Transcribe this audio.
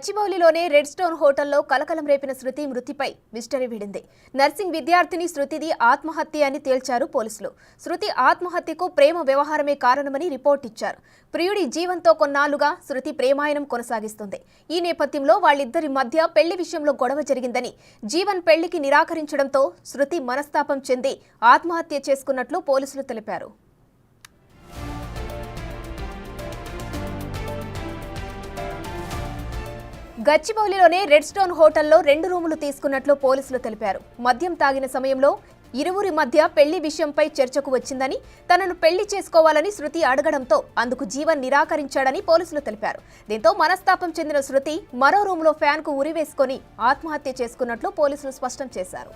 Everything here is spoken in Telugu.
గచ్చిబౌలిలోని రెడ్ స్టోన్ హోటల్లో కలకలం రేపిన శృతి మృతిపై మిస్టరీ వీడింది. నర్సింగ్ విద్యార్థిని శృతిది ఆత్మహత్య అని తేల్చారు పోలీసులు. శృతి ఆత్మహత్యకు ప్రేమ వ్యవహారమే కారణమని రిపోర్ట్ ఇచ్చారు. ప్రియుడి జీవంతో కొన్నాళ్లుగా శృతి ప్రేమాయణం కొనసాగిస్తుంది. ఈ నేపథ్యంలో వాళ్ళిద్దరి మధ్య పెళ్లి విషయంలో గొడవ జరిగిందని, జీవన్ పెళ్లికి నిరాకరించడంతో శృతి మనస్తాపం చెంది ఆత్మహత్య చేసుకున్నట్లు పోలీసులు తెలిపారు. గచ్చిబౌలిలోనే రెడ్ స్టోన్ హోటల్లో 2 రూములు తీసుకున్నట్లు పోలీసులు తెలిపారు. మద్యం తాగిన సమయంలో ఇరువురి మధ్య పెళ్లి విషయంపై చర్చకు వచ్చిందని, తనను పెళ్లి చేసుకోవాలని శృతి అడగడంతో అందుకు జీవన్ నిరాకరించాడని పోలీసులు తెలిపారు. దీంతో మనస్తాపం చెందిన శృతి మరో రూములో ఫ్యాన్కు ఉరివేసుకొని ఆత్మహత్య చేసుకున్నట్లు పోలీసులు స్పష్టం చేశారు.